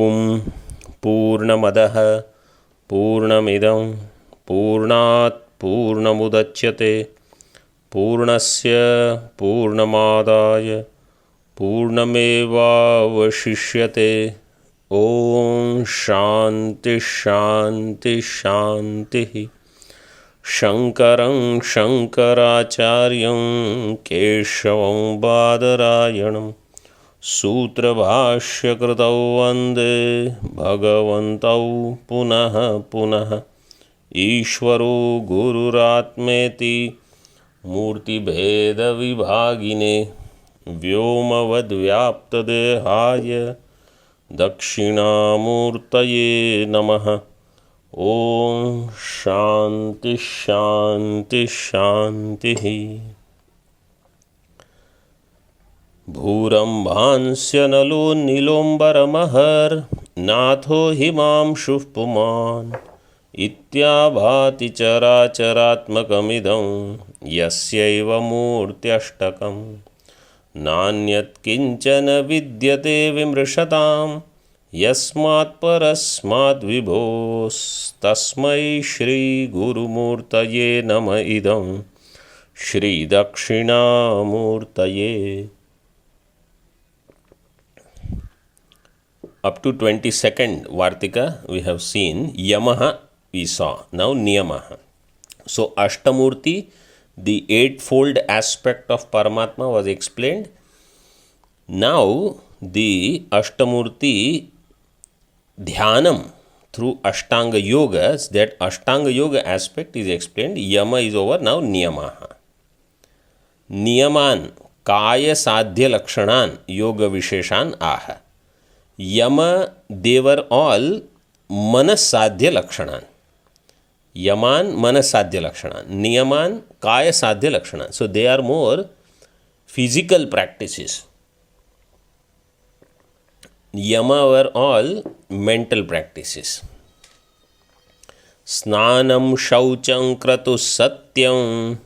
ॐ पूर्णमदः पूर्णमिदं पूर्णात् पूर्णमुदच्यते पूर्णस्य पूर्णमादाय पूर्णमेवावशिष्यते। ॐ शान्ति शान्ति शान्तिः। शङ्करं शङ्कराचार्यं केशवं बादरायणं सूत्रभाष्यकृतौ वन्दे भगवन्तौ पुनः पुनः। ईश्वरो गुरुरात्मेति मूर्तिभेदविभागिने व्योमवद्व्याप्तदेहाय दक्षिणामूर्तये नमः। ॐ शान्ति शान्ति शान्तिः। भूरम्भांस्य नलो नीलोऽम्बरमहर्नाथो हिमांशुः पुमान् इत्याभाति चराचरात्मकमिदं यस्यैव मूर्त्यष्टकं नान्यत् किञ्चन विद्यते विमृशतां यस्मात् परस्माद्विभोस्तस्मै श्रीगुरुमूर्तये नम इदं श्रीदक्षिणामूर्तये। Up to 22nd Vartika we have seen, Yamaha we saw, now Niyamaha. So Ashtamurti, the eightfold aspect of Paramatma was explained. Now the Ashtamurti Dhyanam through Ashtanga Yogas, that Ashtanga Yoga aspect is explained. Yama is over, now Niyamaha. Niyaman Kaya Sadhya Lakshanan Yoga Visheshan Aha. Yama, they were all Manasadhya Lakshanan. Yaman Manasadhya Lakshanan. Niyaman Kaya Sadhya Lakshanan. So they are more physical practices. Yama were all mental practices. Snanam Shaucham Kratu Satyam.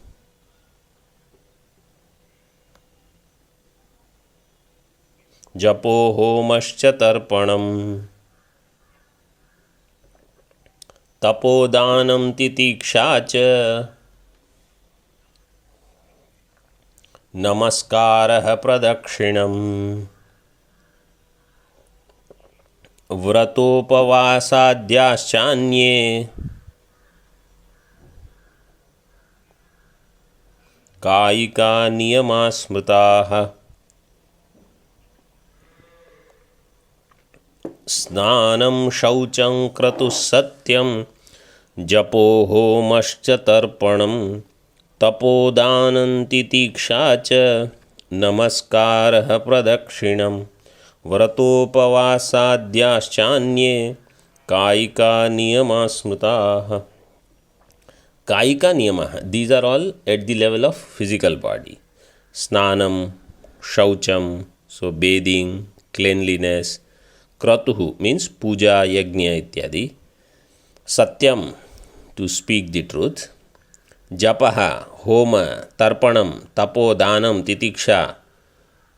जपो होमश्च तर्पणम् तपोदानं तितिक्षा च नमस्कारः प्रदक्षिणम् व्रतोपवासाद्याश्चान्ये कायिका नियमा स्मृताः। स्नानं शौचं क्रतुः सत्यं जपो होमश्च तर्पणं तपोदानं तितिक्षा च नमस्कारः प्रदक्षिणं व्रतोपवासाद्याश्चान्ये कायिका नियमा स्मृताः। कायिका नियमाः, these are all at the level of physical body. Snanam, shaucham, so bathing, cleanliness. Kratuhu means puja, yajna ityadi. Satyam, to speak the truth. Japaha, homa, tarpanam, tapo, danam, titiksha.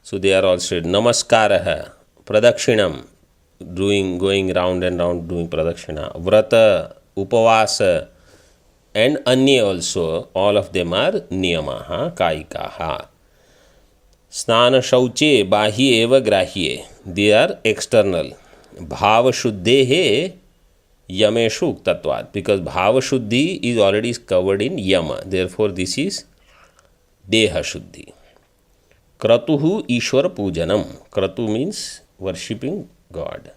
So they are all said. Namaskaraha, pradakshinam, going round and round doing pradakshina. Vrata, upavasa, and anya also. All of them are niyamaha, kaikaha. Snana shauche bahye eva grahye. They are external. Bhava shuddhehe yameshu uktatvat. Because bhava shuddhi is already covered in yama. Therefore this is deha shuddhi. Kratuhu ishwara pujanam. Kratu means worshipping God.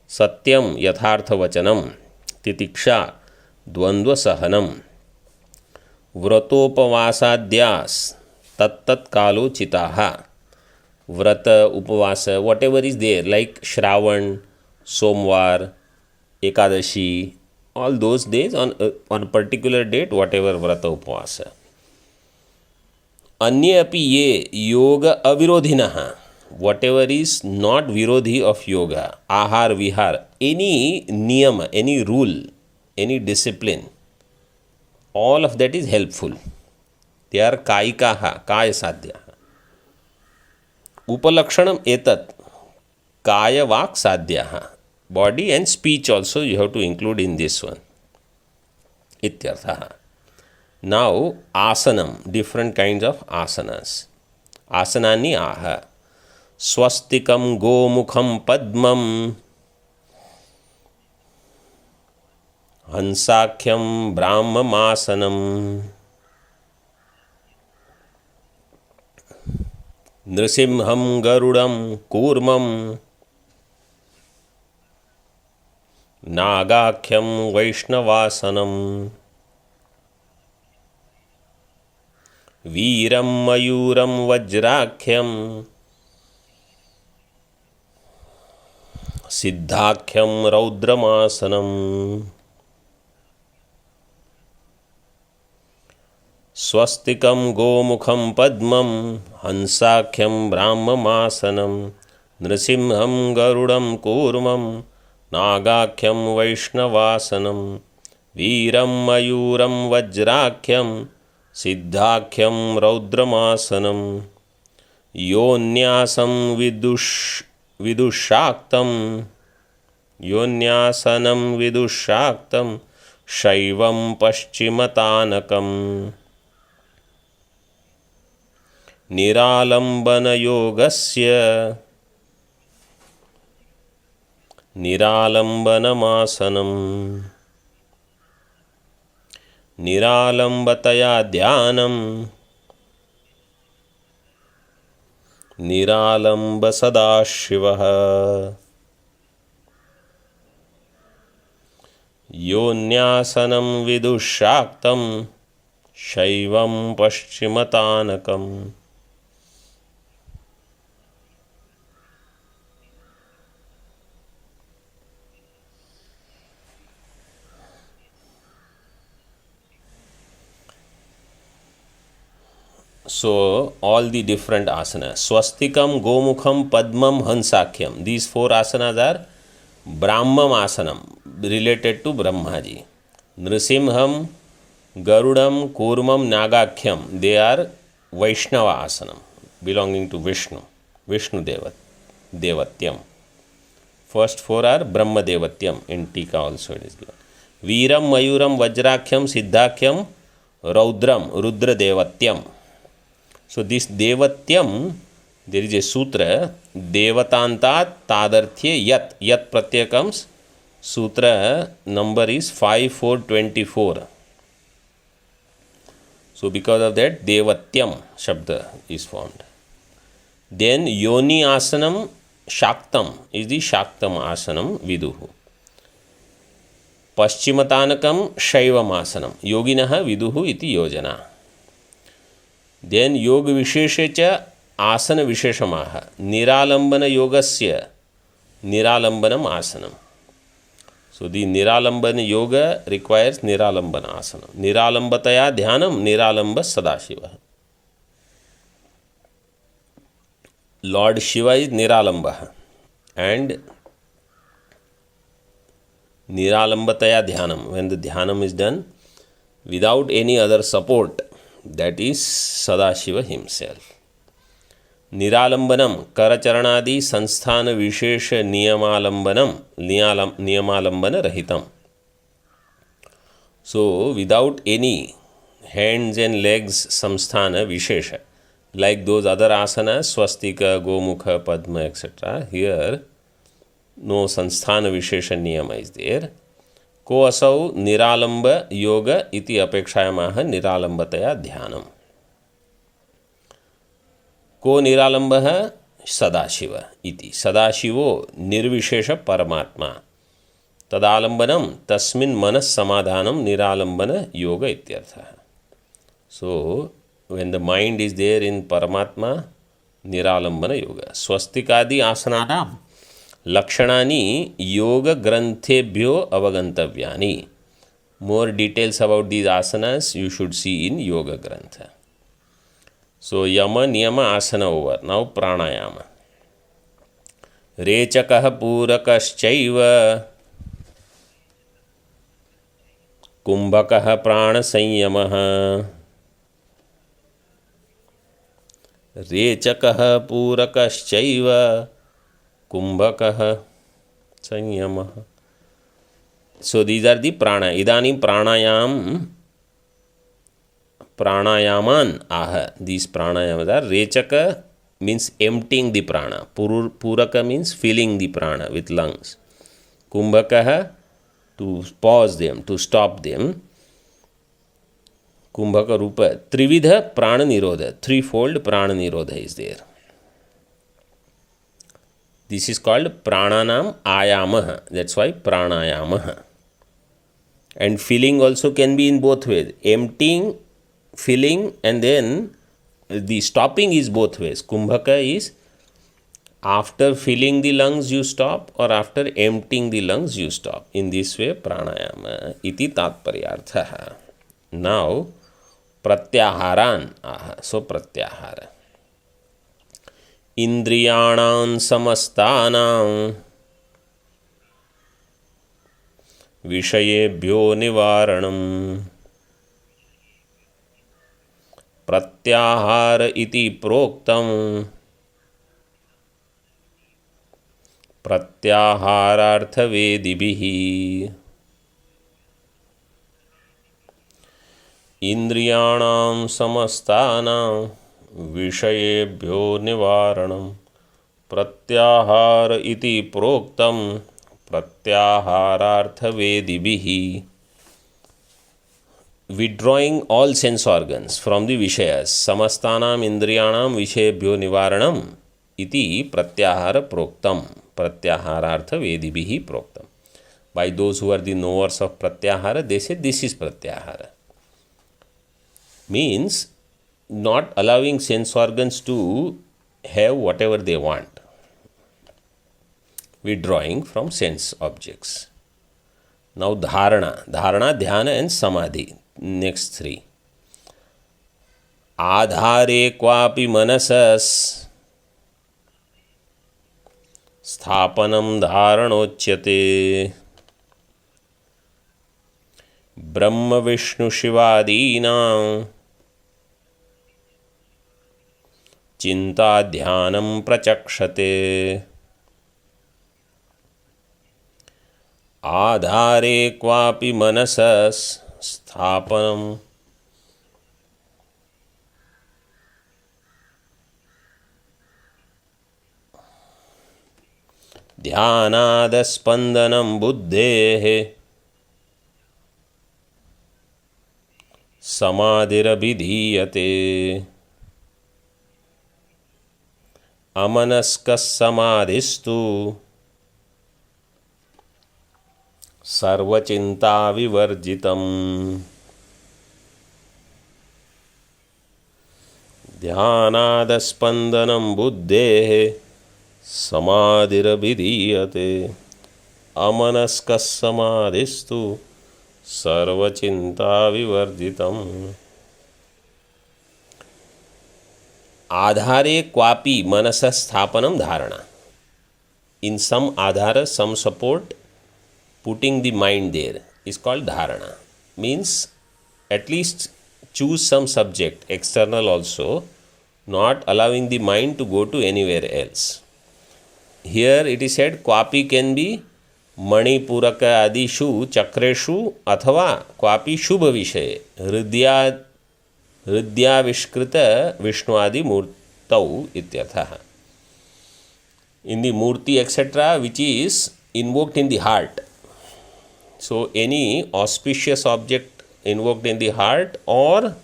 Satyam yathartha vachanam. Titiksha dvandva sahanam. Vratopavasadyas tat kalo chitaha. Vrata, upavasa, whatever is there, like Shravan, Somvar, Ekadashi, all those days on a particular date, whatever vrata, upavasa. Anya api ye yoga avirodhinaha. Whatever is not virodhi of yoga, ahar, vihar, any niyama, any rule, any discipline, all of that is helpful. They are kaikaha, kaya sadhya. उपलक्षणम एतत् काय वाक् साध्यः. body and speech also you have to include in this one. Ityartha. Now asanam, different kinds of asanas. Asanani aha. Swastikam gomukham padmam Hansakhyam Brahmamasanam Nrisimham Garudam Kurmam Nagakhyam Vaishnavasanam Veeram Mayuram Vajrakhyam Siddhakhyam Raudramasanam Swastikam Gomukham Padmam Hansakhyam Brahmamasanam Nrisimham Garudam Kurmam Nagakhyam Vaishnavasanam Veeram Mayuram Vajrakhyam Siddhakhyam Raudramasanam Yonyasam Vidushaktam Yonyasanam Vidushaktam Shaivam Paschimatanakam Niralambana Yogasya Niralambanamasana Niralambataya Dhyanam Niralamba Sadashivaha Yonyasanam Vidushaktam Shaivam Paschimatanakam. So, all the different asanas. Swastikam, Gomukham, Padmam, Hansakhyam. These four asanas are Brahmam asanam, related to Brahmaji. Nrisimham, Garudam, Kurmam, Nagakhyam. They are Vaishnava asanam, belonging to Vishnu. Vishnu Devatyam. First four are Brahma Devatyam. In Tika also it is given. Veeram, Mayuram, Vajrakhyam, Siddhakhyam, Raudram, Rudra Devatyam. So this Devatyam, there is a sutra, Devatantat Tadarthye Yat. Yat pratyaya comes, sutra number is 5424. So because of that, Devatyam Shabda is formed. Then Yoni Asanam Shaktam is the Shaktam Asanam Viduhu. Paschimatanakam Shaivam Asanam. Yoginaha Viduhu iti Yojana. Then Yoga Visheshacha Asana Visheshamaha. Niralambana Yogasya Niralambanam Asanam. So the Niralambana Yoga requires Niralambana Asana. Niralambataya Dhyanam Niralamba Sadashiva. Lord Shiva is Niralambha and Niralambataya Dhyanam. When the Dhyanam is done without any other support, that is Sadashiva himself. Niralambanam Karacharanadi Sanstana Vishesha Niyamalambanam Niyamalambana Rahitam. So without any hands and legs Samsthana Vishesha, like those other asanas, Swastika, Gomukha, Padma, etc. Here no Sanstana Vishesha Niyama is there. Ko asau Niralamba Yoga iti apekshayamaha Niralambataya Dhyanam. Ko Niralambaha Sadashiva iti. Sadashivo Nirvishesha Paramatma. Tadalambanam Tasmin Manas Samadhanam Niralambana Yoga ityartha. So, when the mind is there in Paramatma, Niralambana Yoga. Swastikadi asananam Lakshanani Yoga Granthebhyo Avagantavyani. More details about these asanas you should see in Yoga Grantha. So, Yama Niyama asana over. Now, Pranayama. Rechakaha Purakashchaiva Kumbhakaha Prana Sanyamaha. Rechakaha Purakashchaiva Kumbhakaha संयमः. So these are the prana. Idanim pranayaman aha. These pranayamas are rechaka means emptying the prana. Puraka means filling the prana with lungs. Kumbhakaha to pause them, to stop them. Kumbhaka rupa. Trividha prana nirodha. Threefold prana nirodha is there. This is called prananam ayamah. That's why pranayamah. And filling also can be in both ways. Emptying, filling, and then the stopping is both ways. Kumbhaka is after filling the lungs you stop, or after emptying the lungs you stop. In this way, pranayama iti tatparyartha. Now, pratyaharan aha. So, pratyahara. Indriyanam samastanam Vishayebhyo nivaranam Pratyahara iti proktam Pratyaharartha vedibihi. Indriyanam samastanam Vishayebhyo nivaranam Pratyahara iti proktam Pratyaharartha vedibihi. Withdrawing all sense organs from the Vishayas. Samastanam Indriyanam Vishayebhyo nivaranam iti Pratyahara proktam. Pratyaharartha vedibihi proktam. By those who are the knowers of Pratyahara, they say this is Pratyahara. Means not allowing sense organs to have whatever they want. Withdrawing from sense objects. Now dharana. Dharana, dhyana and samadhi. Next three. Adhare kvapi manasas sthapanam dharanochyate Brahma Vishnu Shivadinam Chinta dhyanam prachakshate. Adhare kvapi manasas sthapanam dhyanadaspandanam buddhehe samadhirabhidhiyate. Amanaskas samadhistu sarvachinta vivarjitam. Dhyanadaspandanam buddhehe samadhirabhidhiyate. Amanaskas samadhistu sarvachinta vivarjitam. Adhare kvapi manasa sthapanam dharana. In some adhara, some support, putting the mind there is called dharana. Means at least choose some subject, external also, not allowing the mind to go to anywhere else. Here it is said kvapi can be mani puraka adishu chakreshu athava kvapi shubha vishaye hridya vishkrita vishnu adi murtau ityartha. In the murti etc. which is invoked in the heart. So any auspicious object invoked in the heart or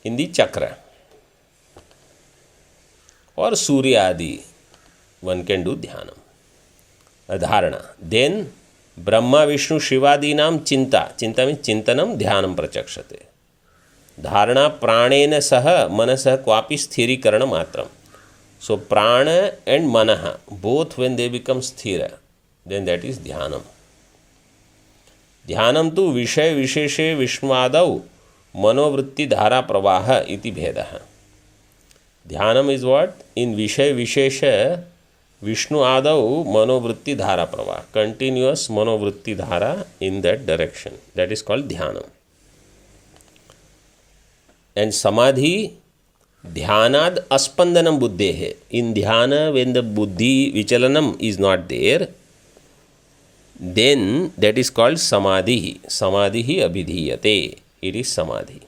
in the chakra or surya adi, one can do dhyanam, dharana. Then Brahma Vishnu Shivadinam chinta. Chinta means chintanam dhyanam prachakshate. Dharana pranena saha manasa kvapi sthirikaranam matram. So prana and manaha, both when they become sthira, then that is dhyanam. Dhyanam tu vishay visheshe vishmadau manovritti dhara pravaha iti bhedaha. Dhyanam is what? In vishay vishesha Vishnu adau manovritti dhara pravaha. Continuous manovritti dhara in that direction. That is called dhyanam. And samadhi, dhyanad aspandanam buddhehe. In dhyana, when the buddhi vichalanam is not there, then that is called samadhi. Samadhi abhidhiyate. It is samadhi.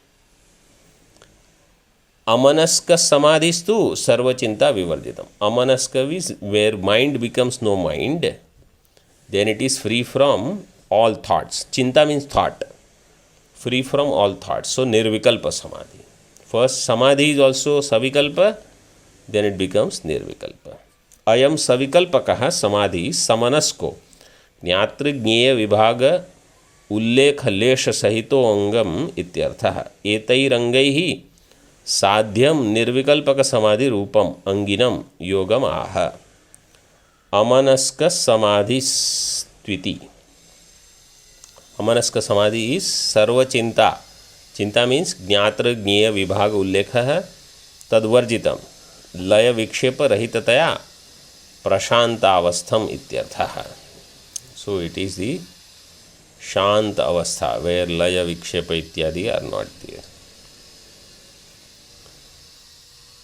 Amanaska samadhistu sarvachinta vivarjitam. Amanaska is where mind becomes no mind. Then it is free from all thoughts. Chinta means thought. Free from all thoughts. So nirvikalpa samadhi. First samadhi is also savikalpa. Then it becomes nirvikalpa. Ayam savikalpakaha samadhi samanasko. ज्ञातृ ज्ञेय विभाग उल्लेख लेश सहितो अंगम इत्यर्थः एतैरंगैः साध्यम निर्विकल्पक समाधि रूपम अंगिनम योगम आह अमनस्क समाधि स्त्विति. अमनस्क समाधि is सर्वचिंता. चिंता मीन्स ज्ञातृ ज्ञेय विभाग उल्लेख तद्वर्जितम लय विक्षेप रहिततया प्रशांतावस्थम इत्यर्थः. So it is the Shant Avastha where Laya Vikshepa ityadi are not there.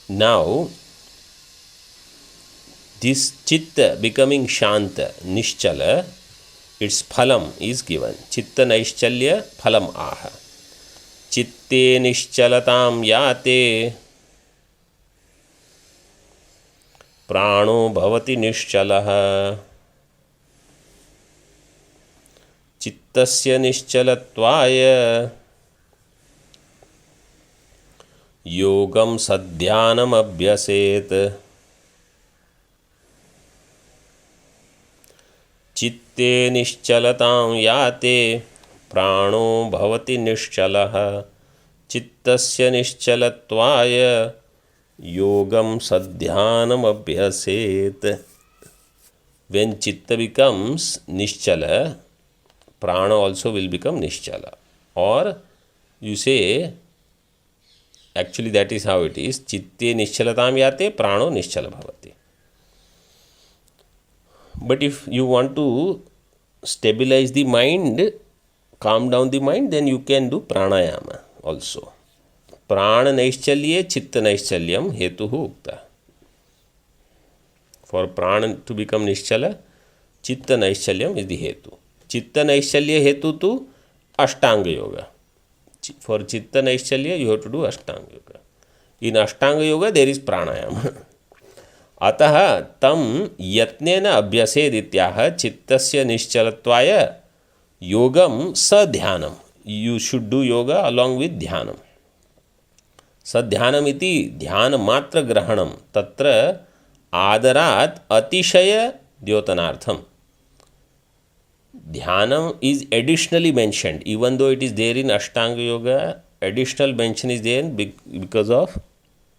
Now, this Chitta becoming Shanta, Nishchala, its phalam is given. Chitta Naishchalya phalam aha. Chitte Nishchalatam yate prano bhavati nishchalaha. चित्तस्य निश्चलत्वाय योगम सध्यानम अभ्यसेत. चित्ते निश्चलतां याते प्राणो भवति निश्चलः. चित्तस्य निश्चलत्वाय योगम सध्यानम अभ्यसेत. When chitta becomes nischala, prana also will become nischala. Or you say, actually that is how it is. Chitte nischalatam yate prano nischala bhavati. But if you want to stabilize the mind, calm down the mind, then you can do pranayama also. Prana naishchalye chitta naishchalyam hetuhu ukta. For prana to become nischala, chitta naishchalyam is the hetu. Chitta naishchalya hetu to Ashtanga yoga. For chitta naishchalya you have to do Ashtanga yoga. In Ashtanga yoga there is pranayama. Ataha tam yatnena abhyaseed ityaha chittasya nischalatvaya yogam sadhyanam. You should do yoga along with dhyanam. Sadhyanam iti dhyana matra grahanam tatra adarat atishaya dyotanartham. Dhyanam is additionally mentioned, even though it is there in Ashtanga Yoga. Additional mention is there because of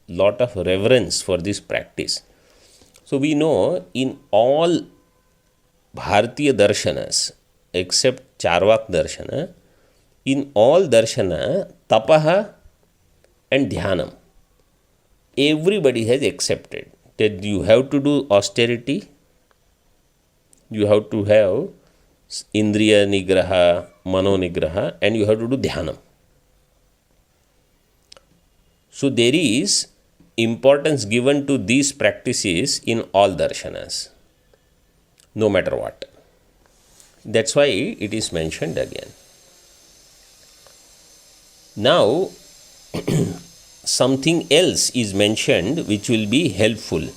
lot of reverence for this practice. So we know in all Bharatiya darshanas except Charvak darshana, in all darshana tapaha and dhyanam, everybody has accepted that you have to do austerity, you have to have Indriya Nigraha, Mano Nigraha, and you have to do Dhyanam. So there is importance given to these practices in all darshanas, no matter what. That's why it is mentioned again. Now, something else is mentioned which will be helpful.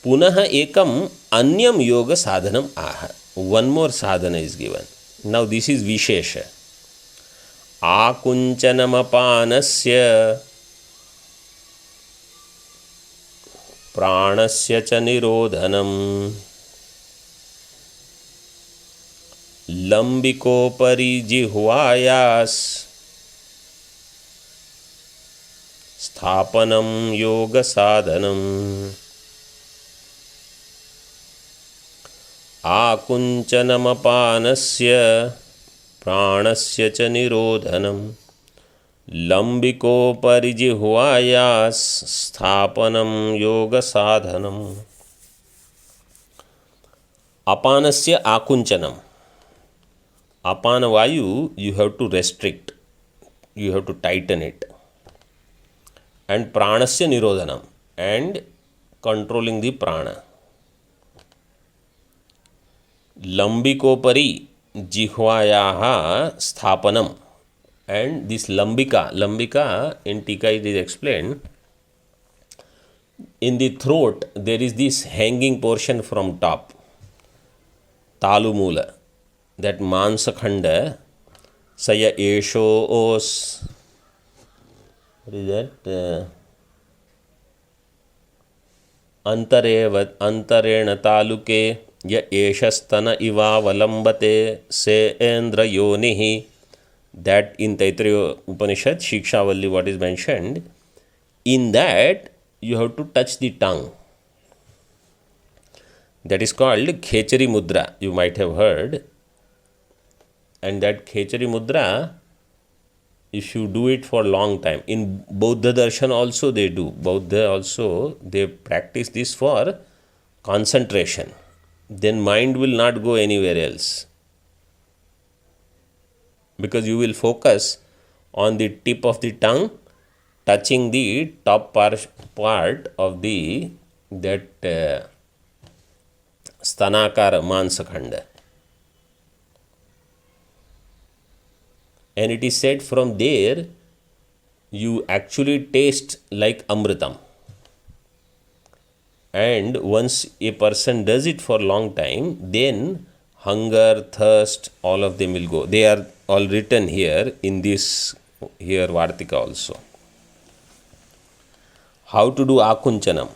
Punaha ekam anyam yoga sadhanam aha. One more sadhana is given. Now this is Vishesha. Akunchanamapanasya pranasya cha nirodhanam lambikopari jihvayas sthapanam yoga sadhanam. आकुंचनमपानस्य प्राणस्य च निरोधनम लंबिकोपरि जिह्वायास स्थापनम योग साधनम. अपानस्य आकुंचनम. Apan vayu you have to restrict, you have to tighten it. And pranasya nirodhanam, and controlling the prana. लंबिकोपरि जिह्वायाः स्थापनम. And this lambika in tika it is explained, in the throat there is this hanging portion from top, talumula, that mansakhanda, saya eshos, what is that? अंतरेण तालुके य एषस्तन इवावलंबते सेन्द्र योनिः. That in Taittiriya Upanishad, Shikshavalli, what is mentioned, in that you have to touch the tongue. That is called Khechari Mudra, you might have heard. And that Khechari Mudra, if you do it for a long time, in Bauddha Darshan also they do. Bauddha also, they practice this for concentration. Then mind will not go anywhere else, because you will focus on the tip of the tongue touching the top part of the that stanakara mansakhanda. And it is said from there you actually taste like amritam. And once a person does it for a long time, then hunger, thirst, all of them will go. They are all written here in this here Vartika also. How to do akunchanam?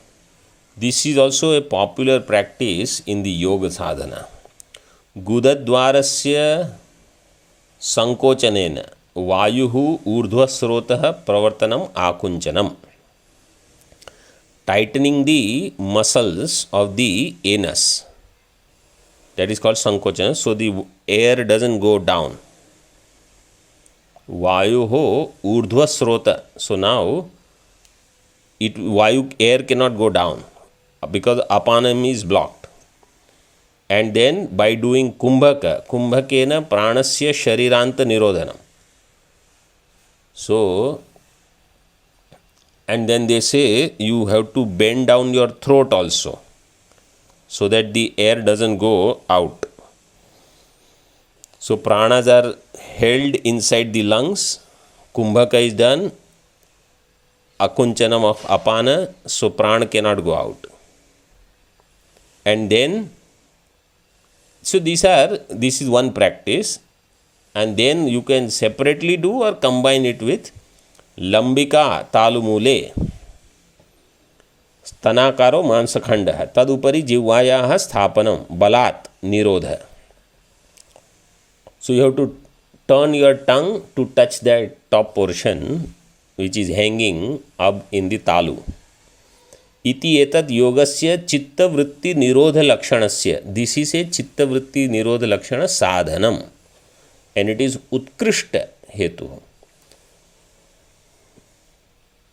This is also a popular practice in the yoga sadhana. Gudadvarasya sankochanena vayuhu urdhvasrotah pravartanam akunchanam. Tightening the muscles of the anus. That is called sankochana, so the air doesn't go down. Vayuho urdhvasrota. So now air cannot go down because apanam is blocked. And then by doing kumbhakena pranasya shariranta nirodhanam. So, and then they say you have to bend down your throat also, so that the air doesn't go out. So pranas are held inside the lungs, kumbhaka is done, akunchanam of apana, so prana cannot go out. And then, so this is one practice, and then you can separately do or combine it with lambika talumule स्तनाकारो मांसखंडः तदुपरि जिह्वायाः स्थापनम बलात् निरोधः. So you have to turn your tongue to touch that top portion which is hanging up in the talu. Iti etat yogasya chitta vritti nirodha lakshanasya. This is a chitta vritti nirodha lakshana sadhanam, and it is utkrishta hetu.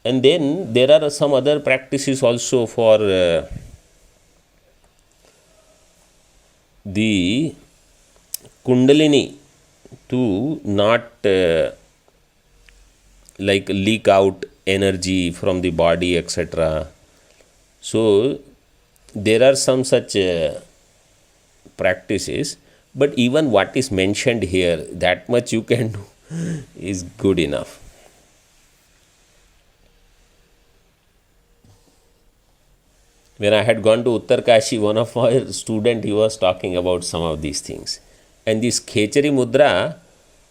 And then there are some other practices also for the kundalini to not like leak out energy from the body, etc. So there are some such practices, but even what is mentioned here, that much you can do is good enough. When I had gone to Uttarkashi, one of our student, he was talking about some of these things. And this Khechari Mudra,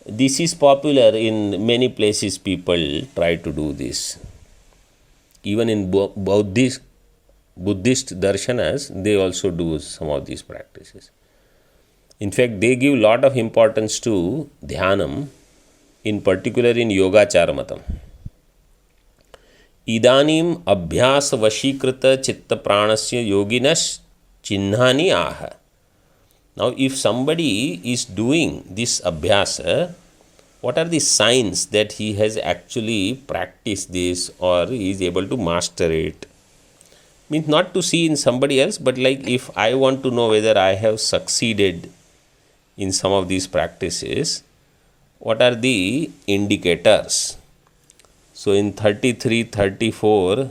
this is popular in many places. People try to do this. Even in Buddhist darshanas, they also do some of these practices. In fact, they give lot of importance to dhyanam, in particular in Yogacaramatam. Idanim abhyas vashikrita chitta pranasya yoginas chinnhani aha. Now, if somebody is doing this abhyasa, what are the signs that he has actually practiced this or he is able to master it? Means not to see in somebody else, but like if I want to know whether I have succeeded in some of these practices, what are the indicators? So in 33, 34,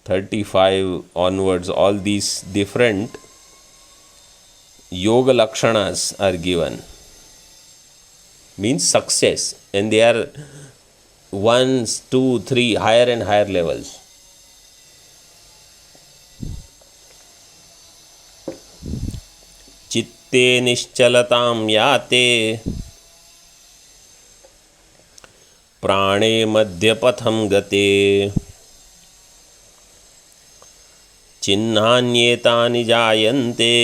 35 onwards, all these different yoga lakshanas are given, means success, and they are 1, 2, 3 higher and higher levels. चित्ते निश्चलतां याते प्राणे मध्यपथं गते चिह्नान्येतानि जायन्ते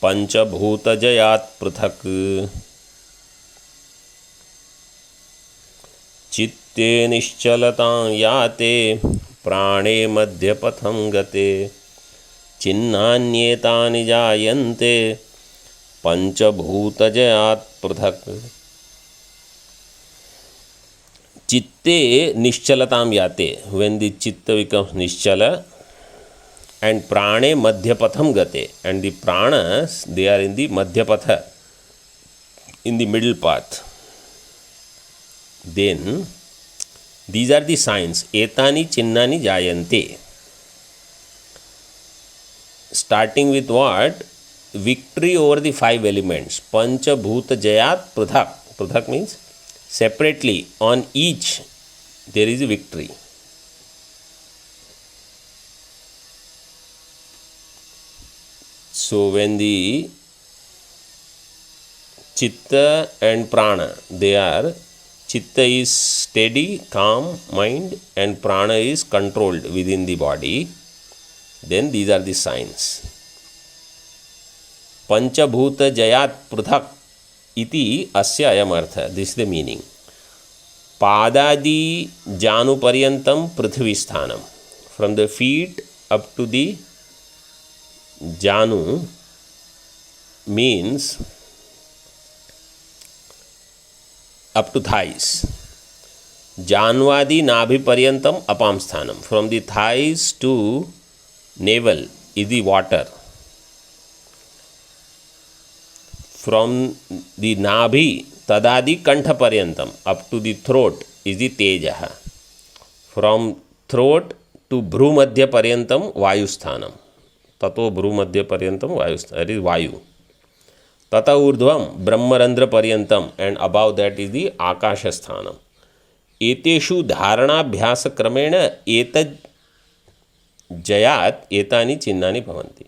पंचभूतजयात् पृथक्। चित्ते निश्चलतां याते प्राणे मध्यपथं गते चिह्नान्येतानि जायन्ते पंचभूतजयात् पृथक्। चित्ते निश्चलतां याते, when the chitta becomes nischala, and prane madhyapatham gate, and the pranas, they are in the madhyapatha, in the middle path. Then these are the signs. Etani chinnani jayante. Starting with what? Victory over the 5 elements. Pancha bhuta jayat pruthak. Pruthak means separately, on each there is a victory. So when the chitta and prana, they are, chitta is steady, calm mind, and prana is controlled within the body, then these are the signs. Panchabhuta jayat pruthak iti asya ayam artha. This is the meaning. Padadi janu paryantam prithvi sthanam. From the feet up to the janu means up to thighs. Janvadi nabhi paryantam apam sthanam. From the thighs to navel is the water. From the nabhi tadadi kantha paryantam up to the throat is the tejaha. From throat to bhru madhya paryantam vayu sthanam. Tato bhru madhya paryantam vayu sthanam, that is vayu. Tata urdhvam brahmarandra paryantam, and above that is the akasha sthanam. Eteshu dharanabhyasa kramena etad jayat etani chinnani bhavanti.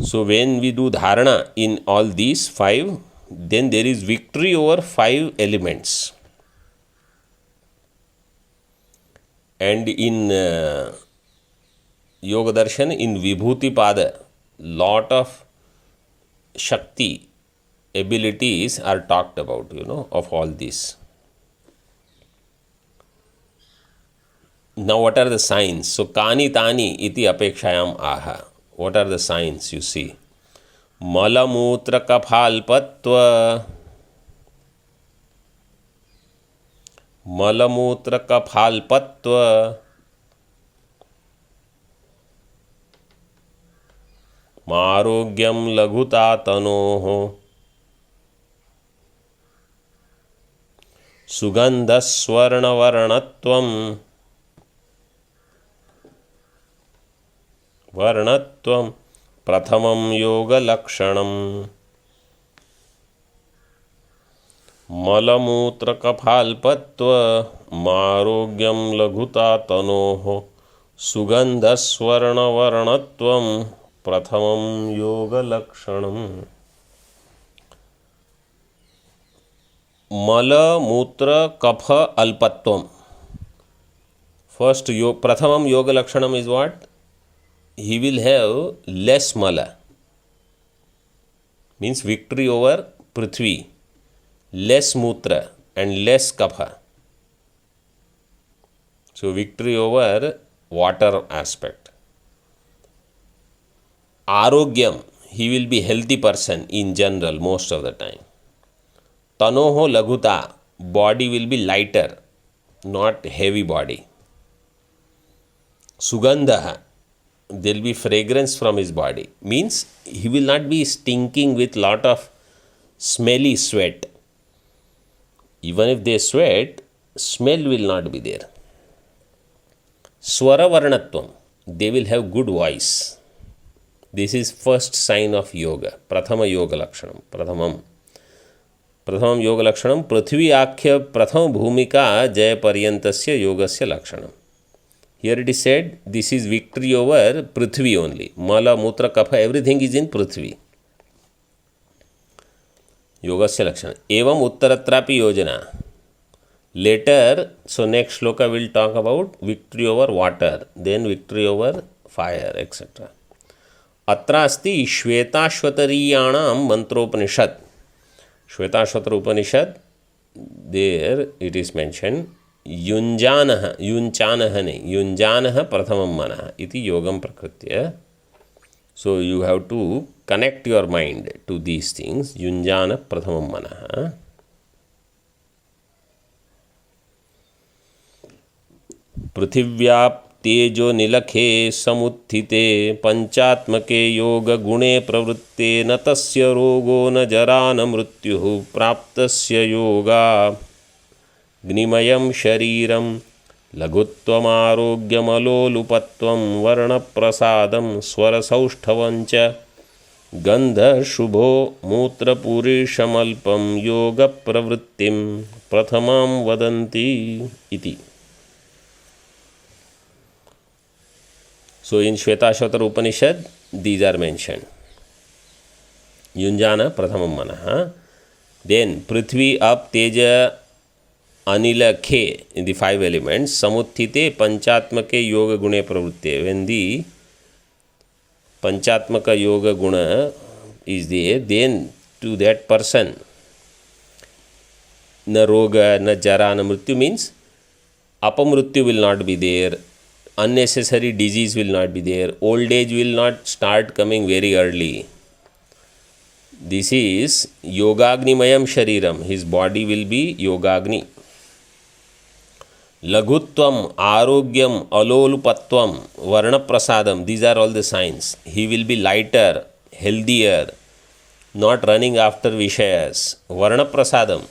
So when we do dharana in all these 5, then there is victory over 5 elements. And in Yoga Darshan, in Vibhuti Pada, lot of Shakti abilities are talked about, of all this. Now what are the signs? So Kani Tani iti apekshayam aha. What are the signs you see? Malamutra kaphalpatva. Malamutra kaphalpatva. Marogyam laghuta tanoho. Sugandhasvarna varnatvam. Varnatvam prathamam yoga lakshanam. Malamutra kaphalpatva marogyam laghuta tanoho sugandhasvarna varnatvam prathamam yoga lakshanam. Malamutra kapha alpatvam. First, prathamam yoga lakshanam is what? He will have less mala, means victory over prithvi, less mutra and less kapha. So victory over water aspect. Arogyam, he will be healthy person in general most of the time. Tanoho laghuta, body will be lighter, not heavy body. Sugandha, there will be fragrance from his body, means he will not be stinking with lot of smelly sweat. Even if they sweat, smell will not be there. Swara varnatvam, they will have good voice. This is first sign of yoga. Prathama yoga lakshanam. Pratham yoga lakshanam prithvi akhya pratham bhumika jaya paryantasya yogasya lakshanam. Here it is said, this is victory over prithvi only. Mala, mutra, kapha, everything is in prithvi. Yogasya lakshana. Evam uttaratrapi yojana. Later, so next shloka will talk about victory over water, then victory over fire, etc. Atra asti Shvetashvatariyanam Mantropaniषद. Shvetashvatara Upanishad, there it is mentioned, Yunjanaha Prathamam Manaha iti yogam prakritya. So you have to connect your mind to these things. Yunjana Prathamam Manaha. पृथिव्याप तेजो निलखे समुत्थिते पंचात्मके योग गुणे प्रवृत्ते न तस्य रोगो न जरा न मृत्युः प्राप्तस्य योगाग्निमयं शरीरं लघुत्वमारोग्यमलोलुपत्वं वर्णप्रसादं स्वरसौष्ठवं च गन्धशुभो मूत्रपुरीशमल्पं योगप्रवृत्तिं प्रथमां वदन्ति इति. So in Shvetashvatara Upanishad, these are mentioned. Yunjana Prathamam Manaha. Then Prithvi, Ap, Teja, Anila, Khe, in the 5 elements. Samuthite, Panchatmake, Yoga, Gune, Pravrutte. When the Panchatmaka Yoga Guna is there, then to that person, na roga, na jara, na mrityu means apamrityu will not be there. Unnecessary disease will not be there. Old age will not start coming very early. This is Yogagnimayam Shariram. His body will be Yogagni. Lagutvam, Arogyam, Alolupatvam, Varnaprasadam. These are all the signs. He will be lighter, healthier, not running after Vishayas. Varnaprasadam,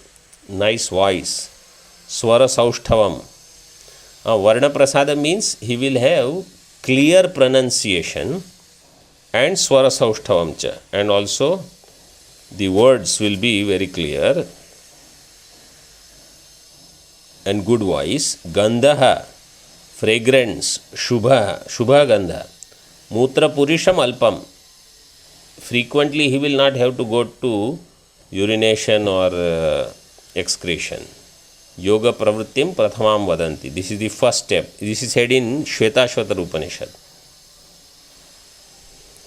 nice voice. Swara Saushthavam. Varna Prasada means he will have clear pronunciation and Swara Saushthavam cha, and also the words will be very clear and good voice. Gandha, fragrance, Shubha Gandha. Mutra Purisham Alpam. Frequently he will not have to go to urination or excretion. Yoga pravrittim prathamam vadanti. This is the first step. This is said in Shvetashvatara Upanishad.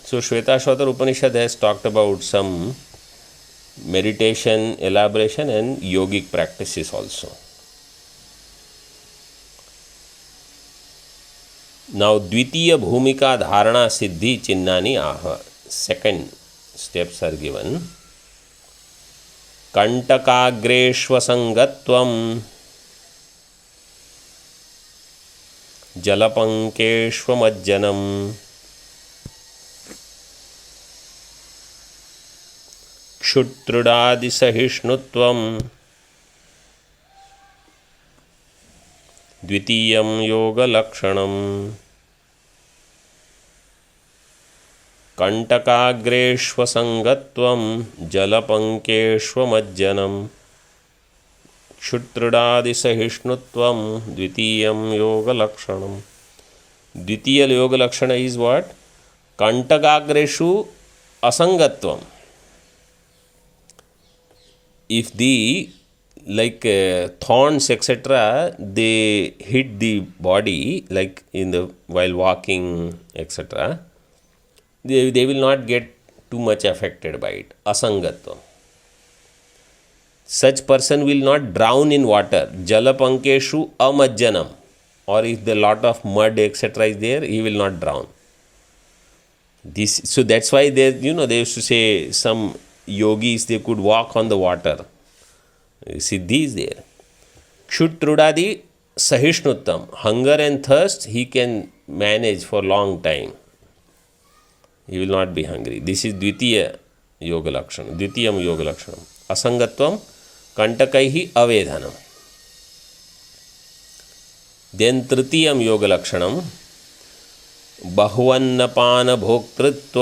So Shvetashvatara Upanishad has talked about some meditation, elaboration and yogic practices also. Now Dvitiya Bhumika Dharana Siddhi Chinnani Aha. Second steps are given. कंटकाग्रेष्वसंगत्वं जलपंकेष्वमज्जनम् क्षुत्रुडादिसहिष्णुत्वं द्वितीयं योगलक्षणम्. कंटकाग्रेष्वसंगत्वं जलपंकेष्वमज्जनम् क्षुत्रुडादिसहिष्णुत्वं द्वितीयं योगलक्षणम्. द्वितीय योगलक्षण is what? कंटकाग्रेषु asangatvam. If the thorns etc. they hit the body like in the while walking etc. They will not get too much affected by it. Asangatvam. Such person will not drown in water. Jalapankeshu amajjanam. Or if the lot of mud etc. is there, he will not drown. So that's why they used to say some yogis they could walk on the water. Siddhi is there. Kshutrudadi sahishnuttam. Hunger and thirst he can manage for long time. He will not be hungry. This is Dvitiya Yoga Lakshana. Dvitiyam Yoga Lakshana. Asangatvam Kantakaihi Avedhanam. Then Tritiyam Yoga Lakshanam. बहुवन्नपानभोक्तृत्व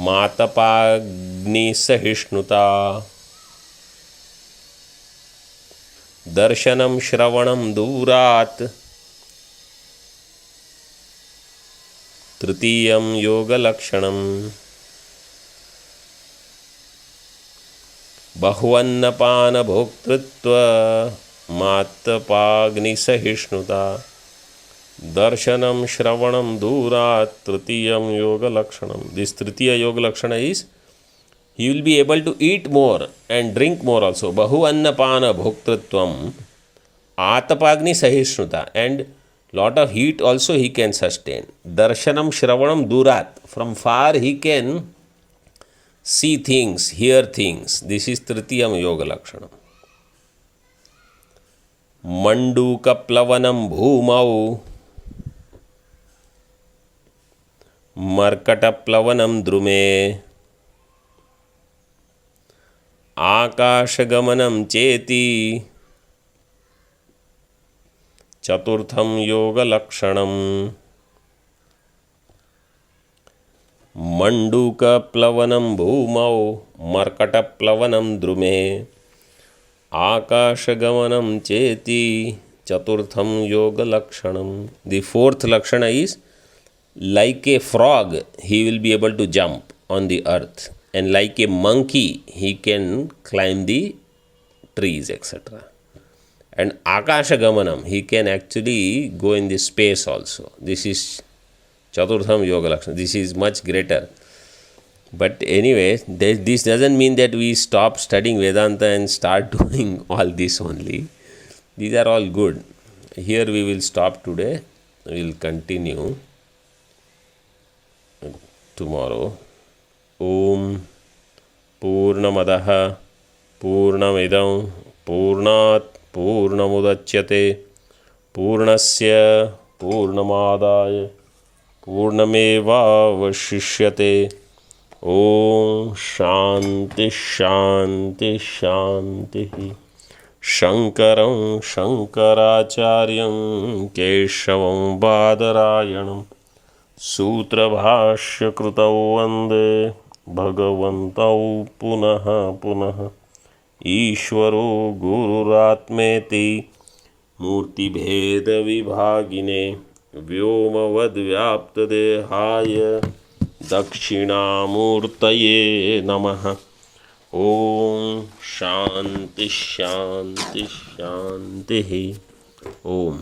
मातपाग्निसहिष्णुता दर्शनं श्रवणं दूरात् तृतीयं योगलक्षणम् बहुवन्नपानभोक्तृत्व मातपाग्निसहिष्णुता darshanam shravanam durat tritiyam yoga lakshanam. This tritiya yoga lakshana is he will be able to eat more and drink more also. Bahu annapana bhoktritvam atapagni sahišnuta, and lot of heat also he can sustain. Darshanam shravanam durat, from far he can see things, hear things. This is tritiyam yoga lakshanam. Manduka plavanam bhumau मर्कटप्लवनं द्रुमे आकाशगमनं चेति चतुर्थं योगलक्षणम् मण्डूकप्लवनं भूमौ मर्कटप्लवनं द्रुमे आकाशगमनं चेति चतुर्थं योगलक्षणम्. The fourth lakshana is like a frog he will be able to jump on the earth, and like a monkey he can climb the trees, etc. And akasha gamanam, he can actually go in the space also. This is chaturtham yoga lakshana. This is much greater. But anyway, this doesn't mean that we stop studying Vedanta and start doing all this only. These are all good. Here we will stop today. We will continue tomorrow. Om Purnamadaha Purnamidam Purnat Purnamudachyate Purnasya Purnamadaya Purnameva Vashishyate. Om Shanti Shanti Shanti. Shankaram Shankaracharyam Keshavam Badarayanam सूत्रभाष्य कृतौ वंदे भगवन्तौ पुनः पुनः. ईश्वरो गुरुरात्मेति मूर्तिभेदविभागिने व्योमवद्व्याप्तदेहाय दक्षिणामूर्तये नमः. ओम शांति शांति शांति. ओम.